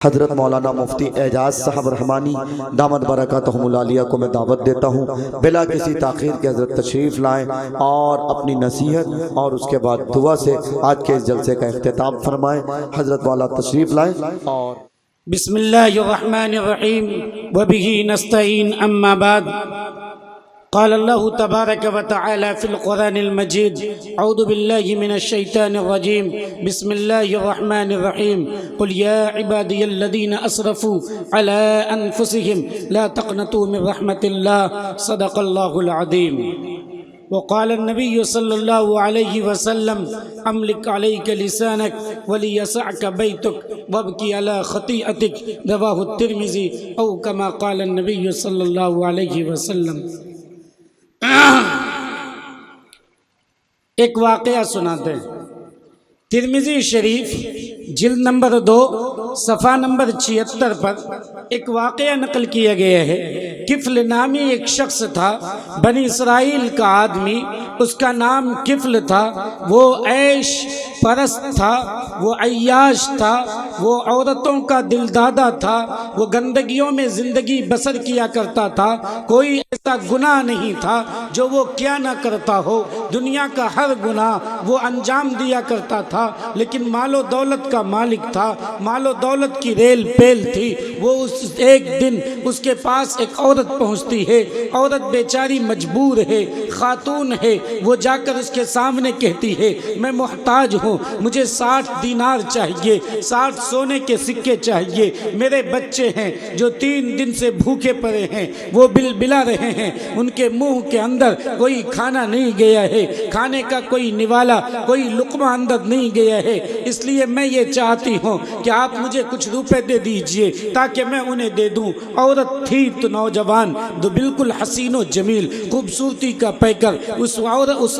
حضرت مولانا مفتی اعجاز صاحب رحمانی دامت برکاتہم العالیہ کو میں دعوت دیتا ہوں بلا کسی تاخیر کے حضرت تشریف لائیں اور اپنی نصیحت اور اس کے بعد دعا سے آج کے اس جلسے کا اختتام فرمائیں۔ حضرت والا تشریف لائیں اور بسم اللہ الرحمن الرحیم وبہ نستعین اما بعد قال اللہ تبارک وتعالی فی القرآن المجید اعوذ باللہ من الشیطان الرجیم بسم اللہ الرحمن الرحیم قل یا عبادی الذین اسرفوا علی انفسهم لا تقنطوا من رحمت اللہ صدق اللہ العظیم۔ وقال النبی صلی اللہ علیہ وسلم املک علیک لسانک ولیسعک بیتک وابکی علی خطیئتک رواہ الترمذی او کما قال النبی صلی اللہ علیہ وسلم۔ ایک واقعہ سناتے ہیں۔ ترمذی شریف جلد نمبر 2 صفحہ نمبر 76 پر ایک واقعہ نقل کیا گیا ہے۔ کفل نامی ایک شخص تھا، بنی اسرائیل کا آدمی، اس کا نام کفل تھا۔ وہ عیش پرست تھا، وہ عیاش تھا، وہ عورتوں کا دلدادہ تھا، وہ گندگیوں میں زندگی بسر کیا کرتا تھا۔ کوئی ایسا گناہ نہیں تھا جو وہ کیا نہ کرتا ہو، دنیا کا ہر گناہ وہ انجام دیا کرتا تھا، لیکن مال و دولت کا مالک تھا، مال و دولت کی ریل پیل تھی۔ وہ ایک دن اس کے پاس ایک عورت پہنچتی ہے، عورت بیچاری مجبور ہے، خاتون ہے۔ وہ جا کر اس کے سامنے کہتی ہے میں محتاج ہوں، مجھے 60 دینار چاہیے، 60 سونے کے سکے چاہیے، میرے بچے ہیں جو 3 دن سے بھوکے پڑے ہیں، وہ بلا رہے ہیں، ان کے منہ کے اندر کوئی کھانا نہیں گیا ہے، کھانے کا کوئی نوالا، کوئی لقمہ اندر نہیں گیا ہے۔ اس لیے میں یہ چاہتی ہوں کہ آپ مجھے کچھ روپے دے دیجئے تاکہ میں انہیں دے دوں۔ عورت تھی تو نوجوان، تو بالکل حسین و جمیل، خوبصورتی کا پیکر۔ اس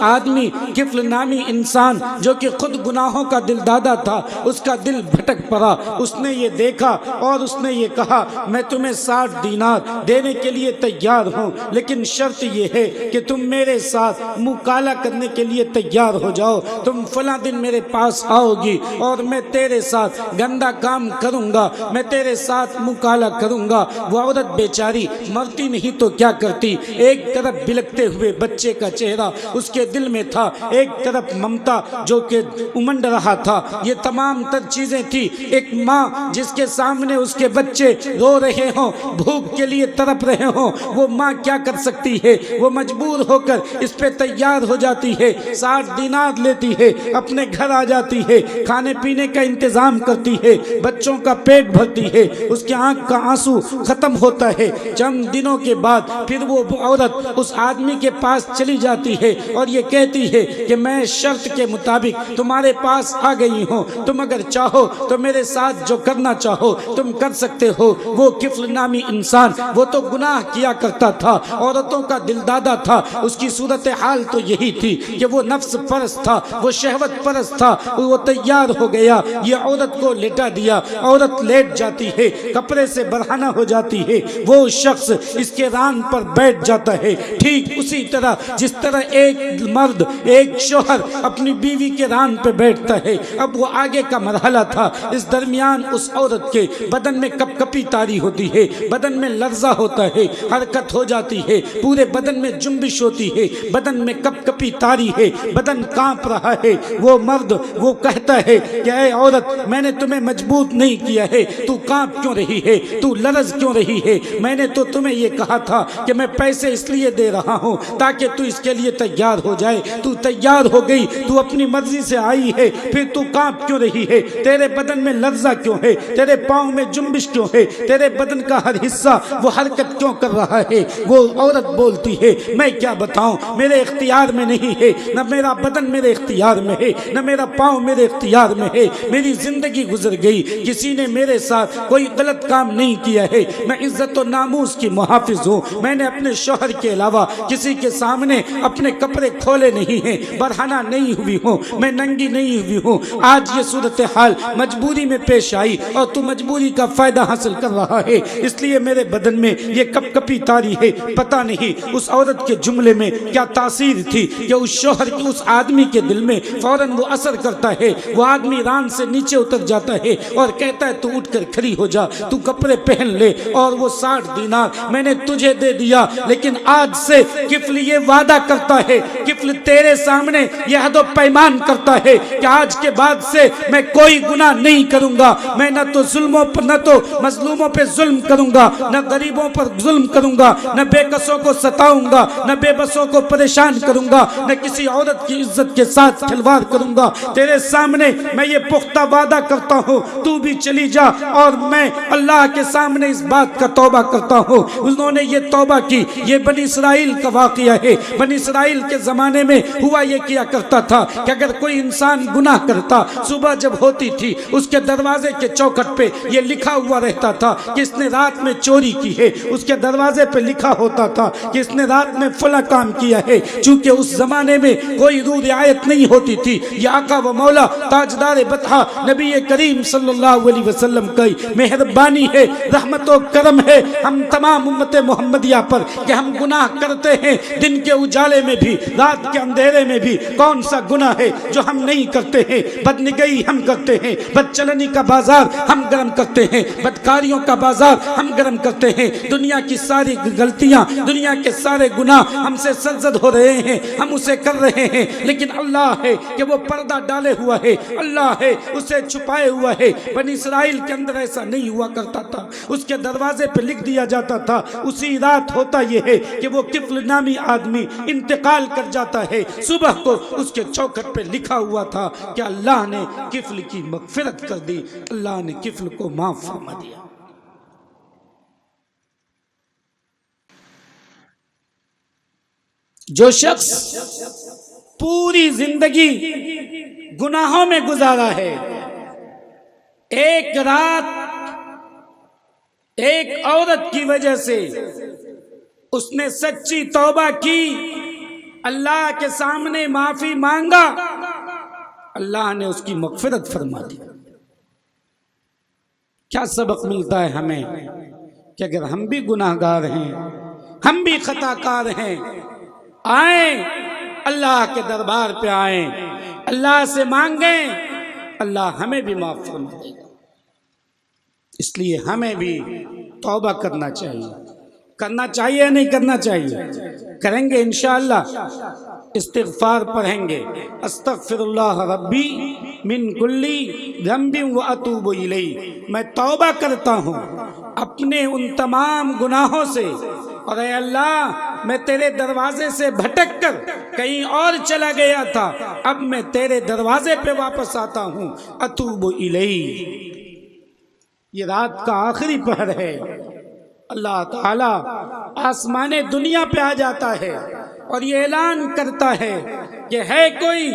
آدمی کفل نامی انسان جو کہ خود گناہوں کا دل دادا تھا، اس کا دل بھٹک پڑا۔ اس نے یہ دیکھا اور اس نے یہ کہا میں تمہیں 60 دینار دینے کے لیے تیار ہوں، لیکن شرط یہ ہے کہ تم میرے ساتھ منہ کالا کرنے کے لیے تیار ہو جاؤ۔ تم فلاں دن میرے پاس آؤ گی اور میں تیرے ساتھ گندا کام کروں گا، میں تیرے ساتھ منہ کالا کروں گا۔ وہ عورت بیچاری مرتی نہیں تو کیا کرتی، ایک طرف بلکتے ہوئے بچے کا چہرہ اس کے دل میں تھا، ایک طرف ممتا جو کہ امنڈ رہا تھا۔ یہ تمام تر چیزیں تھی۔ ایک ماں جس کے سامنے اس کے بچے رو رہے ہوں، بھوک کے لیے تڑپ رہے ہوں، وہ ماں کیا کر سکتی ہے؟ وہ مجبور ہو کر اس پہ تیار ہو جاتی ہے، 60 دینار لیتی ہے، اپنے گھر آ جاتی ہے، کھانے پینے کا انتظام کرتی ہے، بچوں کا پیٹ بھرتی ہے، اس کے آنکھ کا آنسو ختم ہوتا ہے۔ چند دنوں کے بعد پھر وہ عورت اس آدمی کے پاس چلی جاتی ہے اور یہ کہتی ہے کہ میں شرط کے مطابق تمہارے پاس آ گئی ہوں، تم اگر چاہو تو میرے ساتھ جو کرنا چاہو تم کر سکتے ہو۔ وہ کفل نامی انسان، وہ تو گناہ کیا کرتا تھا، عورتوں کا دلدادہ تھا، اس کی صورتحال تو یہی تھی کہ وہ نفس پرست تھا، وہ شہوت پرست تھا۔ وہ تیار ہو گیا، یہ عورت کو لٹا دیا، عورت لیٹ جاتی ہے، کپڑے سے برہنہ ہو جاتی ہے، وہ شخص اس کے ران پر بیٹھ جاتا ہے، ٹھیک اسی طرح جس طرح ایک مرد، ایک شوہر اپنی بیوی کے ران پہ بیٹھتا ہے۔ اب وہ آگے کا مرحلہ تھا۔ اس درمیان اس عورت کے بدن میں کپ کپی تاری ہوتی ہے، بدن میں لرزہ ہوتا ہے، حرکت ہو جاتی ہے، پورے بدن میں جنبش ہوتی ہے، بدن میں کپ کپی تاری ہے، بدن کانپ رہا ہے۔ وہ مرد وہ کہتا ہے کہ اے عورت میں نے تمہیں مجبور نہیں کیا ہے، تو کانپ کیوں رہی ہے، تو لرز کیوں رہی ہے؟ میں نے تو تمہیں یہ کہا تھا کہ میں پیسے اس لیے دے رہا ہوں تاکہ تو اس کے لیے تیار ہو جائے۔ تو تیار ہو گئی، تو اپنی مرضی سے آئی ہے، پھر تو کانپ کیوں رہی ہے؟ تیرے بدن میں لرزہ کیوں ہے؟ تیرے پاؤں میں جنبش کیوں ہے؟ تیرے بدن کا ہر حصہ وہ حرکت کیوں کر رہا ہے؟ وہ عورت بولتی ہے میں کیا بتاؤں، میرے اختیار میں نہیں ہے، نہ میرا بدن میرے اختیار میں ہے، نہ میرا پاؤں میرے اختیار میں ہے۔ میری زندگی گزر گئی، کسی نے میرے ساتھ کوئی غلط کام نہیں کیا ہے، میں عزت و ناموس کی محافظ ہوں۔ میں نے اپنے شوہر کے علاوہ کسی کے سامنے اپنے کپڑے کھولے نہیں ہیں، برہنہ نہیں ہوئی ہوں، میں ننگی نہیں ہوئی ہوں۔ آج یہ صورتحال مجبوری میں پیش آئی اور تو مجبوری کا فائدہ حاصل کر رہا ہے، اس لیے میرے بدن میں یہ کپ کپی تاری ہے۔ پتہ نہیں اس عورت کے جملے میں کیا تاثیر تھی کہ اس شوہر کی اس آدمی کے دل میں فوراً وہ اثر کرتا ہے، وہ آدمی ران سے نیچے اتر جاتا ہے اور کہتا ہے تو اٹھ کر کھڑی ہو جا، تو کپڑے پہن لے، اور وہ 60 دینار میں نے تجھے دے دیا، لیکن آج سے کفل یہ وعدہ کرتا ہے، کفل تیرے سامنے یہ عہد و پیمان کرتا ہے کہ آج کے بعد سے میں کوئی گناہ نہیں کروں گا، میں نہ تو ظلموں پر، نہ تو مظلوموں پہ ظلم کروں گا، نہ غریبوں پر ظلم کروں گا، نہ بے کسوں کو ستاؤں گا، نہ بے بسوں کو پریشان کروں گا، نہ کسی عورت کی عزت کے ساتھ کھلواڑ کروں گا۔ تیرے سامنے میں یہ پختہ وعدہ کرتا ہوں، تو بھی چلی جا، اور میں اللہ کے سامنے اس بات کا توبہ کرتا ہوں۔ انہوں نے یہ توبہ کی۔ یہ بنی اسرائیل کا واقعہ ہے۔ بنی اسرائیل کے زمانے میں ہوا یہ کیا کرتا تھا کہ اگر کوئی انسان گناہ کرتا، صبح جب ہوتی تھی اس کے دروازے کے چوکھٹ پہ یہ لکھا ہوا رہتا تھا کہ اس نے رات میں چوری کی ہے، اس کے دروازے پہ لکھا ہوتا تھا کہ اس نے رات میں فلاں کام کیا ہے۔ چونکہ اس زمانے میں کوئی روح رعایت نہیں ہوتی تھی، یہ آقا و مولا تاجدار بطحہ نبی کریم صلی اللہ علیہ وسلم کی مہربانی ہے، رحمت و کرم ہے ہم تمام امت محمدیہ پر کہ ہم گناہ کرتے ہیں، دن کے اجالے میں بھی، رات کے اندھیرے میں بھی۔ کون سا گناہ ہے جو ہم نہیں کرتے ہیں؟ بدنگاہی ہم کرتے ہیں، بدچلنی کا بازار ہم گرم کرتے ہیں، بدکاریوں کا بازار ہم گرم کرتے ہیں، دنیا کی ساری غلطیاں، دنیا کے سارے گناہ ہم سے سرزد ہو رہے ہیں، ہم اسے کر رہے ہیں، لیکن اللہ ہے کہ وہ پردہ ڈالے ہوا ہے، اللہ ہے اسے چھپائے ہوا ہے۔ بنی اسرائیل کے اندر ایسا نہیں ہوا کرتا تھا، اس کے دروازے پہ لکھ دیا جاتا تھا۔ اسی رات ہوتا یہ ہے کہ وہ کفل نامی آدمی انتقال کر جاتا ہے، صبح کو اس کے چوکھٹ پہ لکھا ہوا تھا کہ اللہ نے کفل کی مغفرت کر دی، اللہ نے کفل کو معاف فرما دیا۔ جو شخص پوری زندگی گناہوں میں گزارا ہے، ایک رات ایک عورت کی وجہ سے اس نے سچی توبہ کی، اللہ کے سامنے معافی مانگا، اللہ نے اس کی مغفرت فرما دی۔ کیا سبق ملتا ہے ہمیں کہ اگر ہم بھی گناہ گار ہیں، ہم بھی خطا کار ہیں، آئیں اللہ کے دربار پہ، آئیں اللہ سے مانگیں، اللہ ہمیں بھی معاف فرما دے گا۔ اس لیے ہمیں بھی توبہ کرنا چاہیے۔ کرنا چاہیے یا نہیں کرنا چاہیے؟ کریں گے انشاءاللہ۔ استغفار پڑھیں گے، استغفر اللہ ربی من کلی ذنب واتوب الیہ، میں توبہ کرتا ہوں اپنے ان تمام گناہوں سے، اور اے اللہ میں تیرے دروازے سے بھٹک کر کہیں اور چلا گیا تھا، اب میں تیرے دروازے پہ واپس آتا ہوں، اتوب الیہ۔ یہ رات کا آخری پہر ہے، اللہ تعالیٰ آسمان دنیا پہ آ جاتا ہے اور یہ اعلان کرتا ہے کہ ہے کوئی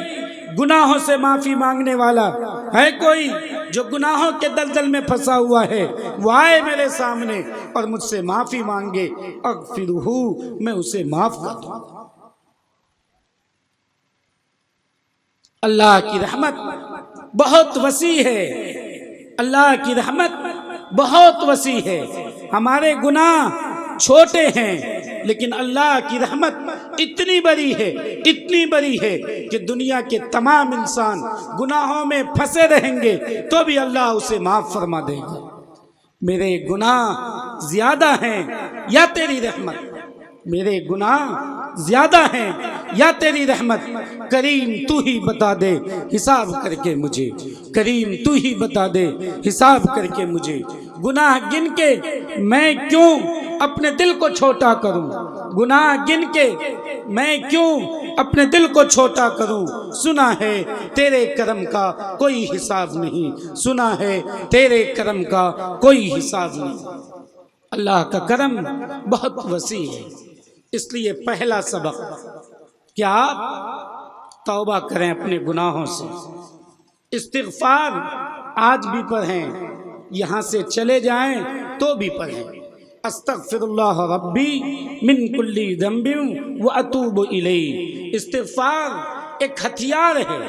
گناہوں سے معافی مانگنے والا، ہے کوئی جو گناہوں کے دلدل میں پھنسا ہوا ہے، وہ آئے میرے سامنے اور مجھ سے معافی مانگے، اغفرہ، میں اسے معاف کر دوں۔ اللہ کی رحمت بہت وسیع ہے، اللہ کی رحمت بہت وسیع ہے۔ ہمارے گناہ چھوٹے ہیں لیکن اللہ کی رحمت اتنی بڑی ہے، اتنی بڑی ہے کہ دنیا کے تمام انسان گناہوں میں پھنسے رہیں گے تو بھی اللہ اسے معاف فرما دے گا۔ میرے گناہ زیادہ ہیں یا تیری رحمت، میرے گناہ زیادہ ہیں یا تیری رحمت، کریم تو ہی بتا دے حساب کر کے مجھے، کریم تو ہی بتا دے حساب کر کے مجھے۔ گناہ گن کے میں کیوں اپنے دل کو چھوٹا کروں، گناہ گن کے میں کیوں اپنے دل کو چھوٹا کروں، سنا ہے تیرے کرم کا کوئی حساب نہیں، سنا ہے تیرے کرم کا کوئی حساب نہیں۔ اللہ کا کرم بہت وسیع ہے، اس لیے پہلا سبق کہ آپ توبہ کریں اپنے گناہوں سے، استغفار آج بھی پڑھیں، یہاں سے چلے جائیں تو بھی پڑھیں، استغفر اللہ ربی من کلی ذنب واتوب الیہ۔ استغفار ایک ہتھیار ہے،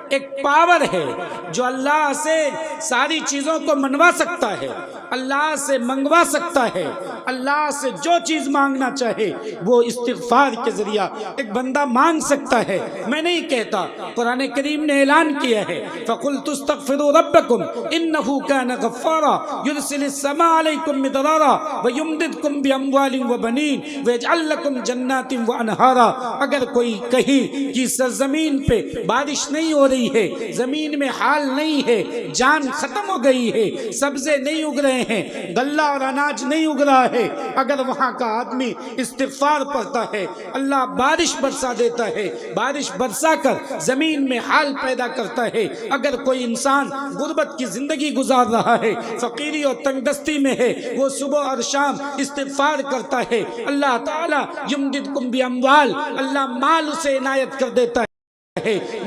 ایک پاور ہے جو اللہ سے ساری چیزوں کو منوا سکتا ہے، اللہ سے منگوا سکتا ہے، اللہ سے جو چیز مانگنا چاہے وہ استغفار کے ذریعہ ایک بندہ مانگ سکتا ہے. میں نہیں کہتا, قرآن کریم نے اعلان کیا ہے فَقُلْتُ اسْتَغْفِرُوا رَبَّكُمْ إِنَّهُ كَانَ غَفَّارًا يُرْسِلِ السَّمَاءَ عَلَيْكُمْ مِدْرَارًا وَيُمْدِدْكُمْ بِأَمْوَالٍ وَبَنِينَ وَيَجْعَلْ لَكُمْ جَنَّاتٍ وَأَنْهَارًا. اگر کوئی کہیں کہ سرزمین پہ بارش نہیں ہو رہی ہے, زمین میں حال نہیں ہے, جان ختم ہو گئی ہے, سبزے نہیں اگ رہے ہیں, غلہ اور اناج نہیں اگ رہا ہے, اگر وہاں کا آدمی استغفار پڑھتا ہے اللہ بارش برسا دیتا ہے, بارش برسا کر زمین میں حال پیدا کرتا ہے. اگر کوئی انسان غربت کی زندگی گزار رہا ہے, فقیری اور تنگ دستی میں ہے, وہ صبح اور شام استغفار کرتا ہے, اللہ تعالی یمددکم باموال, اللہ مال اسے عنایت کر دیتا ہے,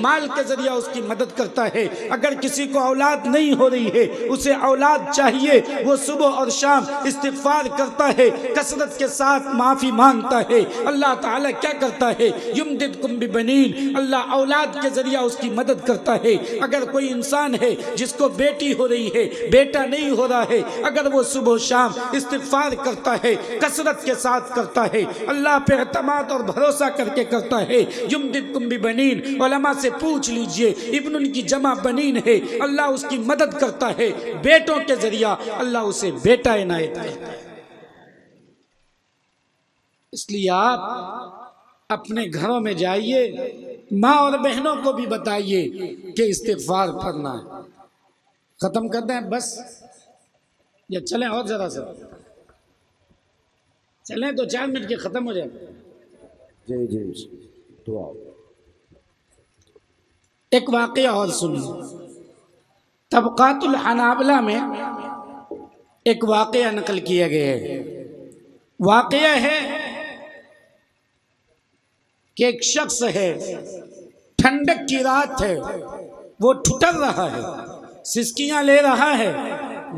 مال کے ذریعہ اس کی مدد کرتا ہے. اگر کسی کو اولاد نہیں ہو رہی ہے, اسے اولاد چاہیے, وہ صبح اور شام استغفار کرتا ہے, کثرت کے ساتھ معافی مانگتا ہے, اللہ تعالیٰ کیا کرتا ہے یمددکم ببنین, اللہ اولاد کے ذریعہ اس کی مدد کرتا ہے. اگر کوئی انسان ہے جس کو بیٹی ہو رہی ہے, بیٹا نہیں ہو رہا ہے, اگر وہ صبح و شام استغفار کرتا ہے, کثرت کے ساتھ کرتا ہے, اللہ پہ اعتماد اور بھروسہ کر کے کرتا ہے, یمددکم ببنین. علماء سے پوچھ لیجئے, ابن ان کی جمع بنین ہے, اللہ اس کی مدد کرتا ہے, بیٹوں کے ذریعہ اللہ اسے بیٹا عنایت کرتا ہے. اس لیے آپ اپنے گھروں میں جائیے, ماں اور بہنوں کو بھی بتائیے کہ استغفار پڑھنا ہے. ختم کر دیں بس, یا چلیں اور ذرا سا چلیں تو 4 منٹ کے ختم ہو جائے. جی جی دعا. ایک واقعہ اور سنیں. طبقات الحنابلہ میں ایک واقعہ نقل کیا گیا ہے. واقعہ ہے کہ ایک شخص ہے, ٹھنڈک کی رات ہے, وہ ٹھٹر رہا ہے, سسکیاں لے رہا ہے,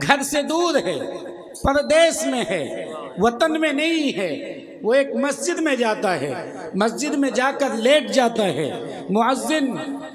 گھر سے دور ہے, پردیس میں ہے, وطن میں نہیں ہے. وہ ایک مسجد میں جاتا ہے, مسجد میں جا کر لیٹ جاتا ہے. مؤذن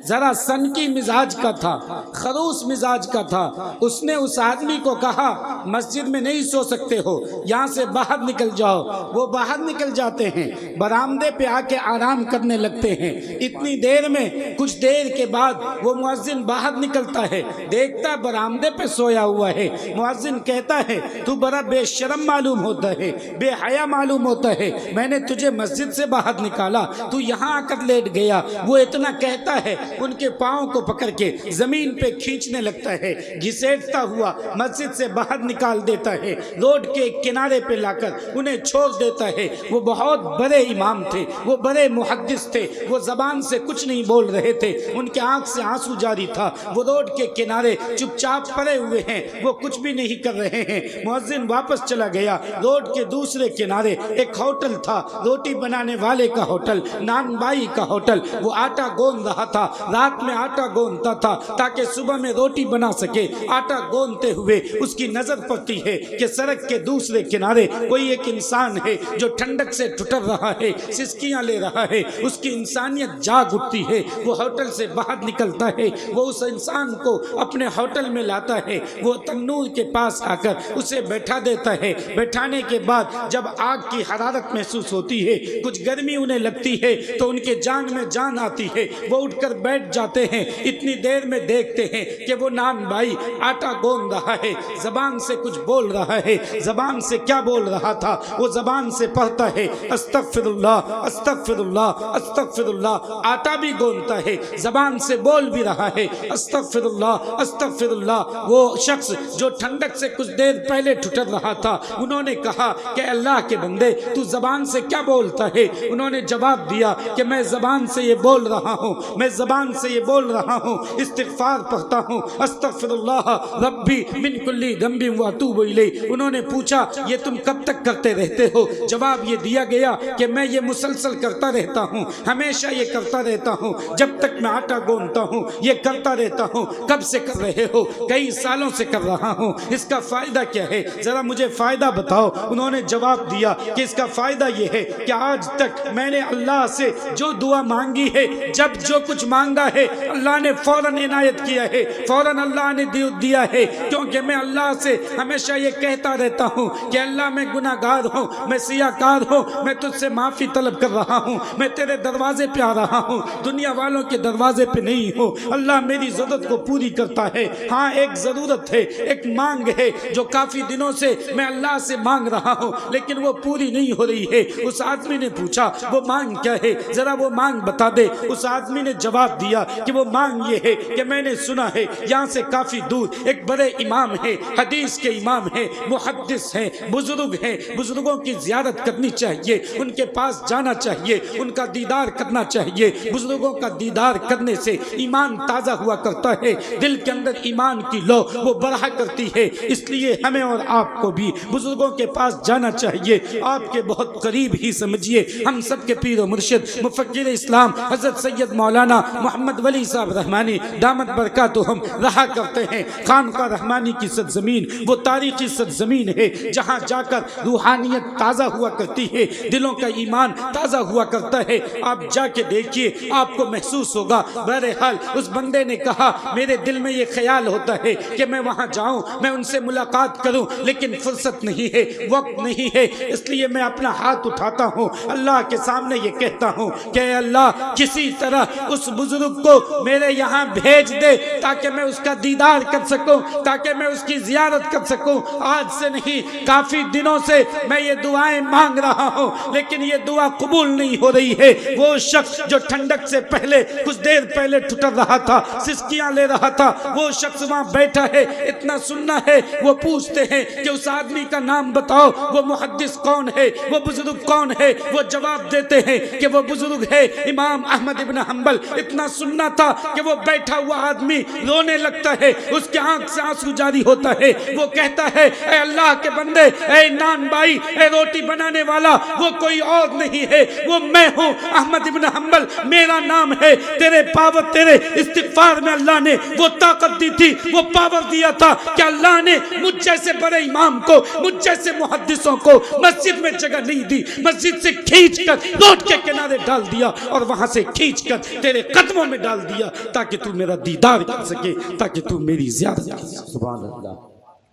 ذرا سنکی مزاج کا تھا, خروس مزاج کا تھا. اس نے اس آدمی کو کہا مسجد میں نہیں سو سکتے ہو, یہاں سے باہر نکل جاؤ. وہ باہر نکل جاتے ہیں, برآمدے پہ آ کے آرام کرنے لگتے ہیں. اتنی دیر میں, کچھ دیر کے بعد وہ مؤذن باہر نکلتا ہے, دیکھتا برآمدے پہ سویا ہوا ہے. مؤذن کہتا ہے تو بڑا بے شرم معلوم ہوتا ہے, بے حیا معلوم ہوتا ہے, میں نے تجھے مسجد سے باہر نکالا, تو یہاں آ کر لیٹ گیا. وہ اتنا کہتا ہے, ان کے پاؤں کو پکڑ کے زمین پہ کھینچنے لگتا ہے, گھسیٹتا ہوا مسجد سے باہر نکال دیتا ہے, روڈ کے کنارے پہ لا کر انہیں چھوڑ دیتا ہے. وہ بہت بڑے امام تھے, وہ بڑے محدث تھے, وہ زبان سے کچھ نہیں بول رہے تھے, ان کے آنکھ سے آنسو جاری تھا. وہ روڈ کے کنارے چپ چاپ پڑے ہوئے ہیں, وہ کچھ بھی نہیں کر رہے ہیں. مؤذن واپس چلا گیا. روڈ کے دوسرے کنارے ایک ہوٹل تھا, روٹی بنانے والے کا ہوٹل, نان بائی کا ہوٹل. وہ آٹا گوندھ رہا تھا, رات میں آٹا گوندھتا تھا تاکہ صبح میں روٹی بنا سکے. آٹا گوندھتے ہوئے اس کی نظر پڑتی ہے کہ سڑک کے دوسرے کنارے کوئی ایک انسان ہے جو ٹھنڈک سے ٹھٹر رہا ہے, سسکیاں لے رہا ہے. اس کی انسانیت جاگ اٹھتی ہے. وہ ہوٹل سے باہر نکلتا ہے, وہ اس انسان کو اپنے ہوٹل میں لاتا ہے. وہ تنور کے پاس آ کر اسے بیٹھا دیتا ہے. بیٹھانے کے بعد جب آگ کی حرارت محسوس ہوتی ہے, کچھ گرمی انہیں لگتی ہے, تو ان کے جان میں جان آتی ہے. وہ اٹھ کر بیٹھ جاتے ہیں. اتنی دیر میں دیکھتے ہیں کہ وہ نان بھائی آٹا گوندھ رہا ہے, زبان سے کچھ بول رہا ہے. زبان سے کیا بول رہا تھا؟ وہ زبان سے پڑھتا ہے استغفر اللہ استغفر اللہ استغفر اللہ. آٹا بھی گوندھتا ہے, زبان سے بول بھی رہا ہے استغفر اللہ استغفر اللہ. وہ شخص جو ٹھنڈک سے کچھ دیر پہلے ٹھٹر رہا تھا, انہوں نے کہا کہ اللہ کے بندے تو زبان سے کیا بولتا ہے؟ انہوں نے جواب دیا کہ میں زبان سے یہ بول رہا ہوں, میں زبان سے یہ بول رہا ہوں, استغفار پڑھتا ہوں استغفر اللہ ربی من کل ذنب واتوب الیہ. انہوں نے پوچھا یہ تم کب تک کرتے رہتے ہو؟ جواب یہ دیا گیا کہ میں یہ مسلسل کرتا رہتا ہوں, ہمیشہ یہ کرتا رہتا ہوں, جب تک میں آٹا گوندھتا ہوں یہ کرتا رہتا ہوں. کب سے کر رہے ہو؟ کئی سالوں سے کر رہا ہوں. اس کا فائدہ کیا ہے؟ ذرا مجھے فائدہ بتاؤ. انہوں نے جواب دیا کہ اس کا فائدہ یہ ہے کہ آج تک میں نے اللہ سے جو دعا مانگی ہے, جب جو کچھ مانگا مانگا ہے اللہ نے فوراً عنایت کیا ہے، فوراً اللہ نے دیا ہے، کیونکہ میں اللہ سے ہمیشہ یہ کہتا رہتا ہوں کہ اللہ میں گناہ گار ہوں، میں سیاہ کار ہوں، میں تجھ سے معافی طلب کر رہا ہوں، میں تیرے دروازے پہ آ رہا ہوں، دنیا والوں کے دروازے پہ نہیں ہوں۔ اللہ میری ضرورت کو پوری کرتا ہے۔ ہاں ایک ضرورت ہے، ایک مانگ ہے جو کافی دنوں سے میں اللہ سے مانگ رہا ہوں لیکن وہ پوری نہیں ہو رہی ہے۔ اس آدمی نے پوچھا وہ مانگ کیا ہے، ذرا وہ مانگ بتا دے۔ اس آدمی نے جواب دیا کہ وہ مانگ یہ ہے کہ میں نے سنا ہے یہاں سے کافی دور ایک بڑے امام ہے، حدیث کے امام ہیں، محدث ہیں، بزرگ ہیں، بزرگوں کی زیارت کرنی چاہیے، ان کے پاس جانا چاہیے، ان کا دیدار کرنا چاہیے۔ بزرگوں کا دیدار کرنے سے ایمان تازہ ہوا کرتا ہے، دل کے اندر ایمان کی لو وہ بڑھا کرتی ہے۔ اس لیے ہمیں اور آپ کو بھی بزرگوں کے پاس جانا چاہیے، آپ کے بہت قریب ہی سمجھیے۔ ہم سب کے پیر و مرشد مفکر اسلام حضرت سید مولانا محمد ولی صاحب رحمانی دامت برکاتہم رہا کرتے ہیں۔ خانقاہ رحمانی کی سرزمین وہ تاریخی سرزمین ہے جہاں جا کر روحانیت تازہ ہوا کرتی ہے، دلوں کا ایمان تازہ ہوا کرتا ہے۔ آپ جا کے دیکھیے، آپ کو محسوس ہوگا۔ بہرحال اس بندے نے کہا میرے دل میں یہ خیال ہوتا ہے کہ میں وہاں جاؤں، میں ان سے ملاقات کروں، لیکن فرصت نہیں ہے، وقت نہیں ہے، اس لیے میں اپنا ہاتھ اٹھاتا ہوں، اللہ کے سامنے یہ کہتا ہوں کہ اے اللہ کسی طرح اس بزرگ کو میرے یہاں بھیج دے تاکہ میں اس کا دیدار کر سکوں، تاکہ میں اس کی زیارت کر سکوں۔ آج سے نہیں، کافی دنوں سے میں یہ دعائیں مانگ رہا ہوں لیکن یہ دعا قبول نہیں ہو رہی ہے۔ وہ شخص جو ٹھنڈک سے پہلے کچھ دیر پہلے ٹھٹر رہا تھا، سسکیاں لے رہا تھا، وہ شخص وہاں بیٹھا ہے، اتنا سننا ہے۔ وہ پوچھتے ہیں کہ اس آدمی کا نام بتاؤ، وہ محدث کون ہے، وہ بزرگ کون ہے؟ وہ جواب دیتے ہیں کہ وہ بزرگ ہے امام احمد ابن حنبل۔ اتنا سننا تھا کہ وہ بیٹھا ہوا آدمی رونے لگتا ہے، اس کے آنکھ سے آنسو جاری ہوتا ہے۔ وہ کہتا ہے اے اللہ کے بندے، اے نان بائی، اے روٹی بنانے والا، وہ کوئی اور نہیں ہے، وہ میں ہوں احمد ابن حنبل، میرا نام ہے۔ تیرے پاور، تیرے استغفار میں اللہ نے وہ طاقت دی تھی، وہ پاور دیا تھا کہ اللہ نے مجھ جیسے بڑے امام کو، مجھ جیسے محدثوں کو مسجد میں جگہ نہیں دی، مسجد سے کھینچ کر روڈ کے کنارے ڈال دیا اور وہاں سے کھینچ کر تیرے قدموں میں ڈال دیا تاکہ تو میرا دیدار کر سکے، تاکہ تو میری زیارت کر سکے۔ سبحان اللہ،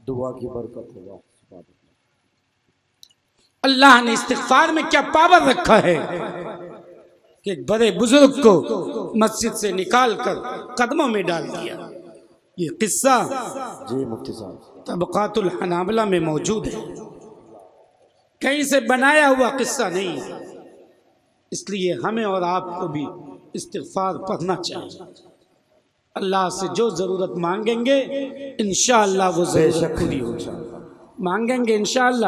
دعا کی برکت ہوگا۔ اللہ نے استغفار میں کیا پاور رکھا ہے کہ ایک بڑے بزرگ کو مسجد سے نکال کر قدموں میں ڈال دیا۔ یہ قصہ جی مفتی صاحب طبقات الحنابلہ میں موجود ہے، کہیں سے بنایا ہوا قصہ نہیں ہے۔ اس لیے ہمیں اور آپ کو بھی استغفار پڑھنا چاہیے۔ اللہ سے جو ضرورت مانگیں گے انشاءاللہ وہ ضرورت پوری ہو جائے۔ مانگیں گے انشاءاللہ،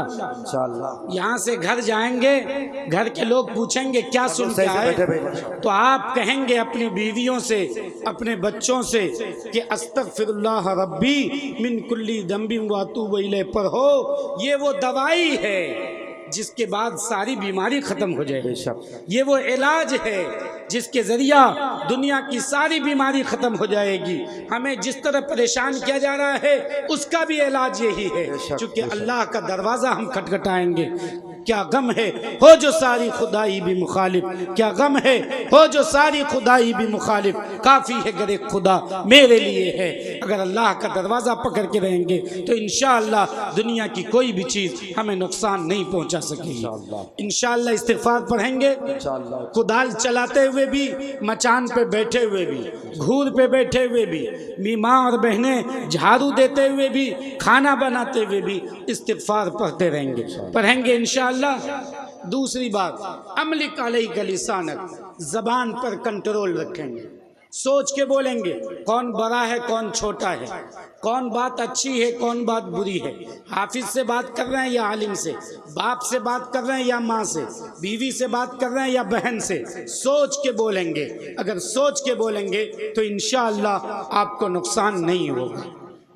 یہاں سے گھر جائیں گے، گھر کے لوگ پوچھیں گے کیا سن کے آئے، تو آپ کہیں گے اپنی بیویوں سے، اپنے بچوں سے کہ استغفر اللہ ربی من کلی ذنب واتوب الیہ پڑھو۔ یہ وہ دوائی ہے جس کے بعد ساری بیماری ختم ہو جائے گی۔ یہ وہ علاج ہے جس کے ذریعہ دنیا کی ساری بیماری ختم ہو جائے گی۔ ہمیں جس طرح پریشان کیا جا رہا ہے اس کا بھی علاج یہی ہے، چونکہ اللہ کا دروازہ ہم کھٹکھٹائیں گے۔ کیا غم ہے ہو جو ساری خدائی بھی مخالف، کیا غم ہے ہو جو ساری خدائی بھی مخالف، کافی ہے گر ایک خدا میرے لیے ہے۔ اگر اللہ کا دروازہ پکڑ کے رہیں گے تو انشاءاللہ دنیا کی کوئی بھی چیز ہمیں نقصان نہیں پہنچا سکے گی۔ انشاءاللہ استغفار پڑھیں گے، کدال چلاتے ہوئے بھی، مچان پہ بیٹھے ہوئے بھی، گھور پہ بیٹھے ہوئے بھی، ماں اور بہنیں جھاڑو دیتے ہوئے بھی، کھانا بناتے ہوئے بھی استغفار پڑھتے رہیں گے، پڑھیں گے انشاءاللہ۔ دوسری بات، املک علیک لسانک، زبان پر کنٹرول رکھیں گے، سوچ کے بولیں گے کون بڑا ہے کون چھوٹا ہے، کون بات اچھی ہے کون بات بری ہے، حافظ سے بات کر رہے ہیں یا عالم سے، باپ سے بات کر رہے ہیں یا ماں سے، بیوی سے بات کر رہے ہیں یا بہن سے، سوچ کے بولیں گے۔ اگر سوچ کے بولیں گے تو انشاءاللہ آپ کو نقصان نہیں ہوگا۔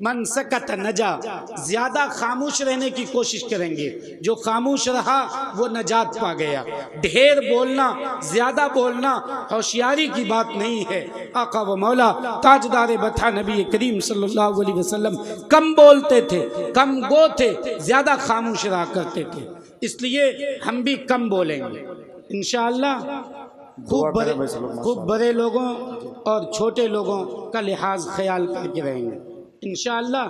من سکت نجا، زیادہ خاموش رہنے کی کوشش کریں گے، جو خاموش رہا وہ نجات پا گیا۔ ڈھیر بولنا، زیادہ بولنا ہوشیاری کی بات نہیں ہے۔ آقا و مولا تاجدار بطحہ نبی کریم صلی اللہ علیہ وسلم کم بولتے تھے، کم گو تھے، زیادہ خاموش رہا کرتے تھے، اس لیے ہم بھی کم بولیں گے انشاءاللہ۔ خوب بڑے لوگوں اور چھوٹے لوگوں کا لحاظ خیال کر کے رہیں گے انشاءاللہ۔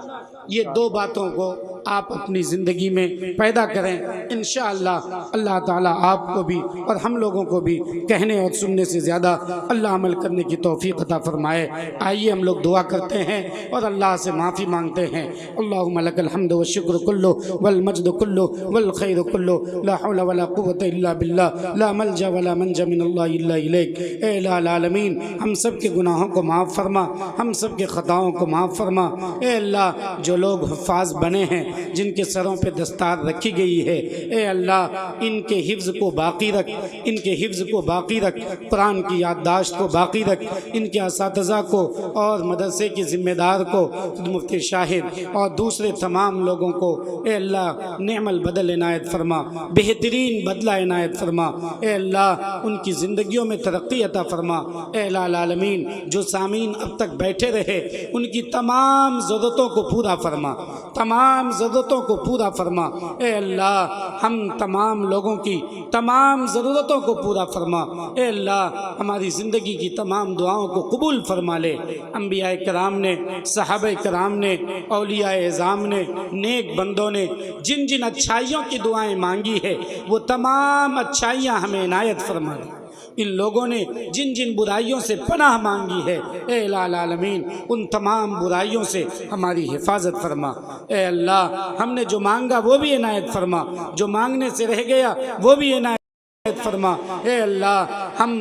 یہ دو باتوں کو آپ اپنی زندگی میں پیدا کریں انشاءاللہ اللہ تعالیٰ آپ کو بھی اور ہم لوگوں کو بھی کہنے اور سننے سے زیادہ اللہ عمل کرنے کی توفیق عطا فرمائے۔ آئیے ہم لوگ دعا کرتے ہیں اور اللہ سے معافی مانگتے ہیں۔ اللہم لک الحمد والشکر کلہ والمجد کلہ والخیر کلہ لا حول ولا قوة الا باللہ لا ملجا ولا منجا من اللہ الا الیک۔ اے الہ العالمین ہم سب کے گناہوں کو معاف فرما، ہم سب کے خطاؤں کو معاف فرما۔ اے اللہ جو لوگ حفاظ بنے ہیں جن کے سروں پہ دستار رکھی گئی ہے، اے اللہ ان کے حفظ کو باقی رکھ، ان کے حفظ کو باقی رکھ، قرآن کی یادداشت کو باقی رکھ، ان کے اساتذہ کو اور مدرسے کے ذمہ دار کو، مفتی شاہد اور دوسرے تمام لوگوں کو اے اللہ نعم البدل عنایت فرما، بہترین بدلہ عنایت فرما۔ اے اللہ ان کی زندگیوں میں ترقی عطا فرما۔ اے الہ العالمین جو سامعین اب تک بیٹھے رہے ان کی تمام ضرورتوں کو پورا فرما، تمام ضرورتوں کو پورا فرما۔ اے اللہ ہم تمام لوگوں کی تمام ضرورتوں کو پورا فرما۔ اے اللہ ہماری زندگی کی تمام دعاؤں کو قبول فرما لے۔ انبیاء کرام نے، صحابہ کرام نے، اولیاء اعظام نے، نیک بندوں نے جن جن اچھائیوں کی دعائیں مانگی ہے وہ تمام اچھائیاں ہمیں عنایت فرما دے۔ ان لوگوں نے جن جن برائیوں سے پناہ مانگی ہے اے الہ العالمین ان تمام برائیوں سے ہماری حفاظت فرما۔ اے اللہ ہم نے جو مانگا وہ بھی عنایت فرما، جو مانگنے سے رہ گیا وہ بھی عنایت فرما۔ اے اللہ ہم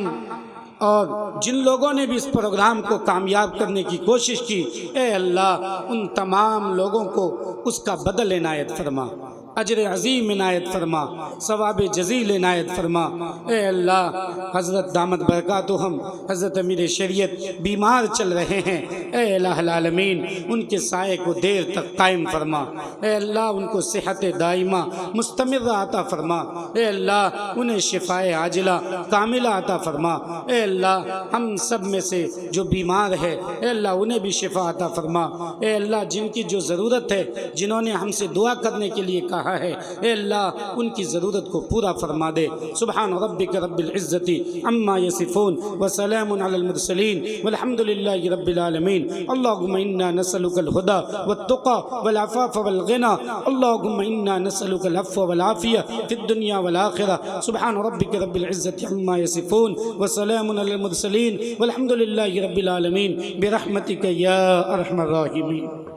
اور جن لوگوں نے بھی اس پروگرام کو کامیاب کرنے کی کوشش کی اے اللہ ان تمام لوگوں کو اس کا بدل عنایت فرما، اجر عظیم عنایت فرما، ثواب جزیل عنایت فرما۔ اے اللہ حضرت دامت برکاتہم حضرت امیر شریعت بیمار چل رہے ہیں، اے الہ العالمین ان کے سائے کو دیر تک قائم فرما۔ اے اللہ ان کو صحت دائمہ مستمرہ عطا فرما۔ اے اللہ انہیں شفاء عاجلہ کاملہ عطا فرما۔ اے اللہ ہم سب میں سے جو بیمار ہے اے اللہ انہیں بھی شفا عطا فرما۔ اے اللہ جن کی جو ضرورت ہے، جنہوں نے ہم سے دعا کرنے کے لیے کہا ہے اے اللہ ان کی ضرورت کو پورا فرما دے۔ سبحان ربک رب العزت عما یصفون وسلام علی المرسلین والحمد للہ رب العالمین۔ اللہم انا نسألک الہدی والتقی والعفاف والغنی، اللہم انا نسألک العفو والعافیہ فی الدنیا والآخرہ۔ سبحان ربک رب العزت عما یصفون وسلام علی المرسلین والحمد للہ رب العالمین برحمتک یا ارحم الراحمین۔